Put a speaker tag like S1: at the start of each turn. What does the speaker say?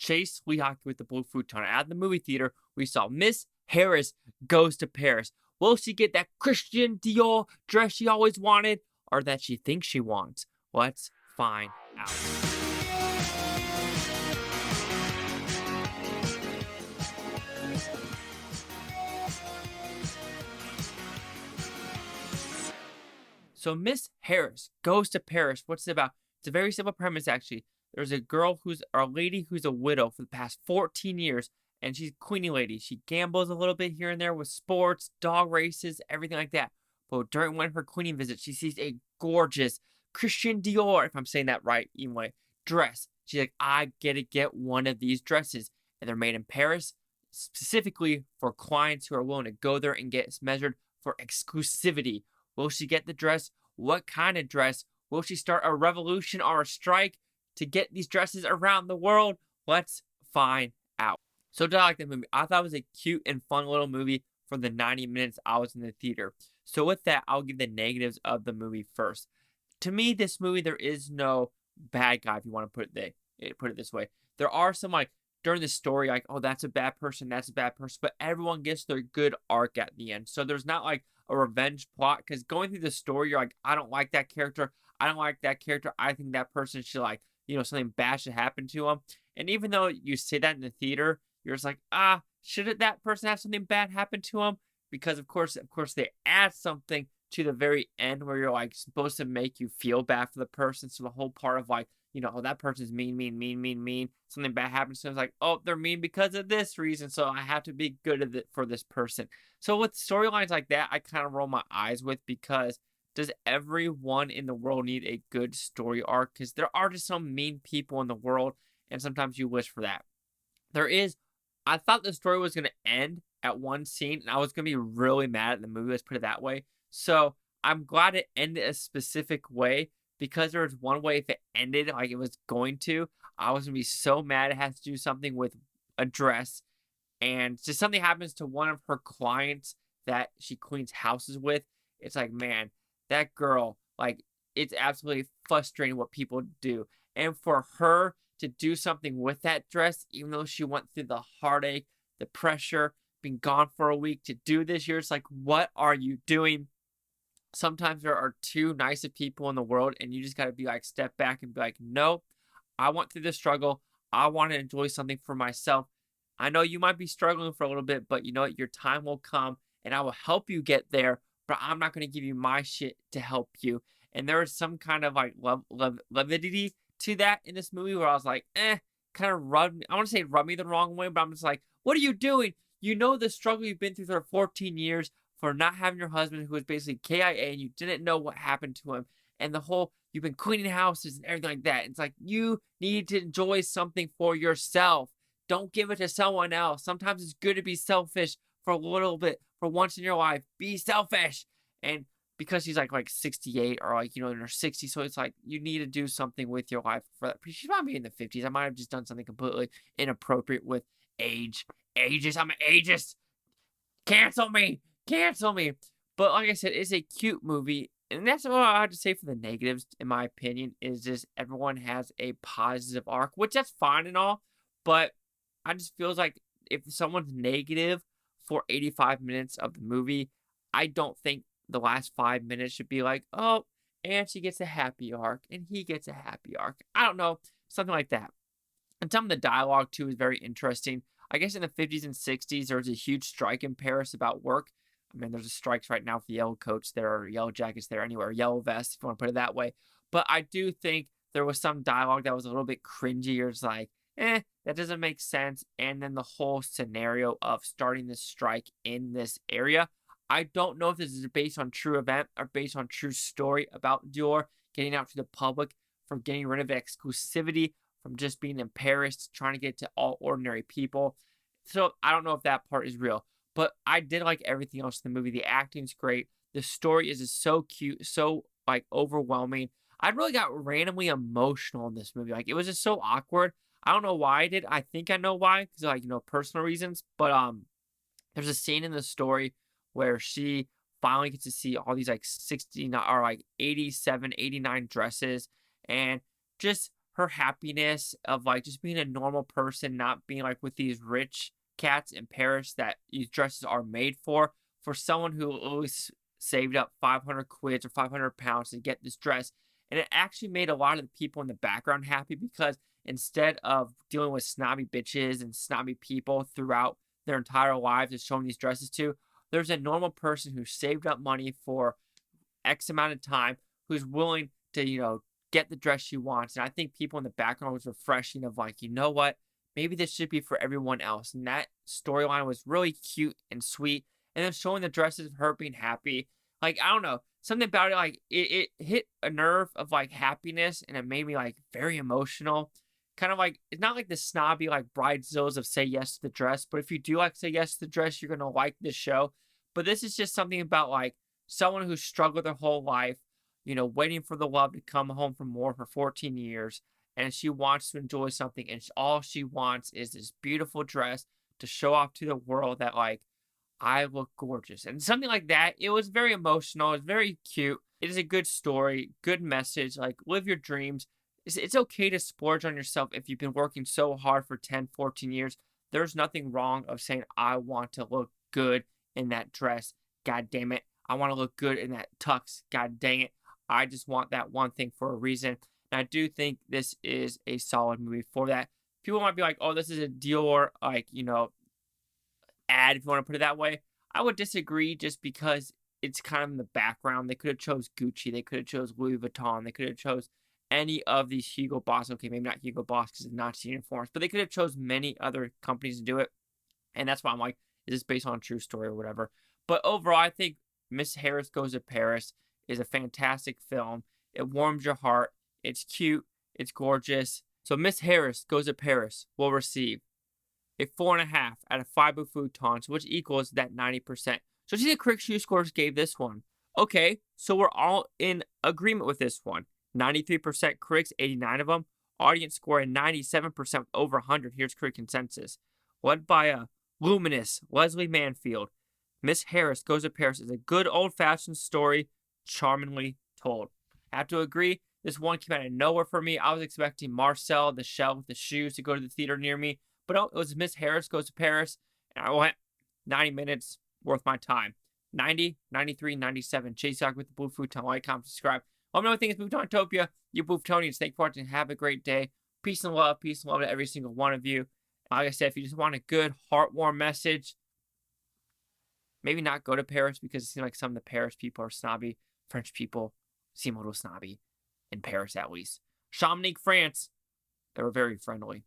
S1: Chase Lehocky with the blue futon. At the movie theater, we saw Miss Harris Goes to Paris. Will she get that Christian Dior dress she always wanted, or that she thinks she wants? Let's find out. So Miss Harris Goes to Paris. What's it about? It's a very simple premise, actually. There's a lady who's a widow for the past 14 years, and she's a queenie lady. She gambles a little bit here and there with sports, dog races, everything like that. But during one of her queenie visits, she sees a gorgeous Christian Dior, if I'm saying that right, anyway, dress. She's like, I gotta get one of these dresses. And they're made in Paris, specifically for clients who are willing to go there and get measured for exclusivity. Will she get the dress? What kind of dress? Will she start a revolution or a strike to get these dresses around the world? Let's find out. So did I like the movie? I thought it was a cute and fun little movie for the 90 minutes I was in the theater. So with that, I'll give the negatives of the movie first. To me, this movie, there is no bad guy, if you want to put it this way. There are some, like, during the story, like, oh, that's a bad person, but everyone gets their good arc at the end. So there's not, like, a revenge plot, because going through the story, you're like, I don't like that character, I think that person should, like, something bad should happen to him. And even though you say that in the theater, you're just like, shouldn't that person have something bad happen to him? Because of course they add something to the very end where you're like supposed to make you feel bad for the person. So the whole part of like, oh, that person's mean. Something bad happens to them. It's like, oh, they're mean because of this reason, so I have to be good for this person. So with storylines like that, I kind of roll my eyes with, because does everyone in the world need a good story arc? Because there are just some mean people in the world, and sometimes you wish for that. I thought the story was going to end at one scene, and I was going to be really mad at the movie, let's put it that way. So I'm glad it ended a specific way, because there was one way if it ended like it was going to, I was going to be so mad it has to do something with a dress, and just something happens to one of her clients that she cleans houses with. It's like, man, that girl, like, it's absolutely frustrating what people do. And for her to do something with that dress, even though she went through the heartache, the pressure, being gone for a week to do this, you're just like, what are you doing? Sometimes there are too nice of people in the world, and you just got to be like, step back and be like, no, I went through the struggle. I want to enjoy something for myself. I know you might be struggling for a little bit, but you know what? Your time will come, and I will help you get there, but I'm not going to give you my shit to help you. And there is some kind of like levity to that in this movie where I was like, kind of rubbed me. I want to say rub me the wrong way, but I'm just like, what are you doing? You know the struggle you've been through for 14 years for not having your husband, who was basically KIA, and you didn't know what happened to him. And the whole, you've been cleaning houses and everything like that. It's like, you need to enjoy something for yourself. Don't give it to someone else. Sometimes it's good to be selfish for a little bit, for once in your life. Be selfish. And because she's like 68 or like, in her 60s, so it's like, you need to do something with your life for that. She might be in the 50s. I might have just done something completely inappropriate with age. Ageist. I'm an ageist. Cancel me. But like I said, it's a cute movie. And that's what I have to say for the negatives, in my opinion, is just everyone has a positive arc, which that's fine and all. But I just feels like if someone's negative for 85 minutes of the movie, I don't think the last 5 minutes should be like, oh, and she gets a happy arc, and he gets a happy arc. I don't know, something like that. And some of the dialogue, too, is very interesting. I guess in the 50s and 60s, there was a huge strike in Paris about work. I mean, there's strikes right now for the yellow coats there, or yellow jackets there, anywhere, yellow vests, if you want to put it that way. But I do think there was some dialogue that was a little bit cringy, or it's like, that doesn't make sense. And then the whole scenario of starting this strike in this area, I don't know if this is based on true event or based on true story about Dior getting out to the public, for getting rid of exclusivity, from just being in Paris, trying to get to all ordinary people. So I don't know if that part is real, but I did like everything else in the movie. The acting's great. The story is just so cute, so like overwhelming. I really got randomly emotional in this movie. Like, it was just so awkward. I don't know why I did. I think I know why, because like, personal reasons. But there's a scene in the story where she finally gets to see all these like 69 or like 87, 89 dresses, and just her happiness of like just being a normal person, not being like with these rich cats in Paris that these dresses are made for someone who always saved up 500 quids or 500 pounds to get this dress. And it actually made a lot of the people in the background happy because instead of dealing with snobby bitches and snobby people throughout their entire lives and showing these dresses to, there's a normal person who saved up money for X amount of time who's willing to, get the dress she wants. And I think people in the background was refreshing of like, you know what? Maybe this should be for everyone else. And that storyline was really cute and sweet. And then showing the dresses of her being happy. Like, I don't know. Something about it, like, it hit a nerve of like happiness and it made me like very emotional. Kind of like, it's not like the snobby like bridezillas of Say Yes to the Dress, but if you do like Say Yes to the Dress, you're gonna like this show. But this is just something about like someone who struggled their whole life, waiting for the love to come home from war for 14 years, and she wants to enjoy something, and all she wants is this beautiful dress to show off to the world that like I look gorgeous and something like that. It was very emotional. It's very cute. It is a good story, good message. Like live your dreams. It's okay to splurge on yourself if you've been working so hard for 10, 14 years. There's nothing wrong of saying, I want to look good in that dress. God damn it. I want to look good in that tux. God dang it. I just want that one thing for a reason. And I do think this is a solid movie for that. People might be like, oh, this is a Dior, like, ad, if you want to put it that way. I would disagree just because it's kind of in the background. They could have chose Gucci. They could have chose Louis Vuitton. They could have chose any of these Hugo Boss. Okay, maybe not Hugo Boss because it's Nazi uniforms, but they could have chose many other companies to do it. And that's why I'm like, is this based on a true story or whatever? But overall, I think Miss Harris Goes to Paris is a fantastic film. It warms your heart. It's cute. It's gorgeous. So Miss Harris Goes to Paris will receive a 4.5 out of 5 Futons, which equals that 90%. So see the Crick Shoe Scores gave this one. Okay, so we're all in agreement with this one. 93% critics, 89 of them. Audience score at 97% with over 100. Here's critic consensus. Led by a luminous Lesley Manfield, Miss Harris Goes to Paris is a good old-fashioned story, charmingly told. I have to agree, this one came out of nowhere for me. I was expecting Marcel, the shell with the shoes, to go to the theater near me. But no, it was Miss Harris Goes to Paris. And I went 90 minutes worth my time. 90, 93, 97. Chase Dog with the Blue Futon. Like, comment, subscribe. Let me know what you think is Booftonian. You Booftonians. Thank you for watching. Have a great day. Peace and love. Peace and love to every single one of you. Like I said, if you just want a good, heartwarming message, maybe not go to Paris because it seems like some of the Paris people are snobby. French people seem a little snobby. In Paris, at least. Chamonix, France, they were very friendly.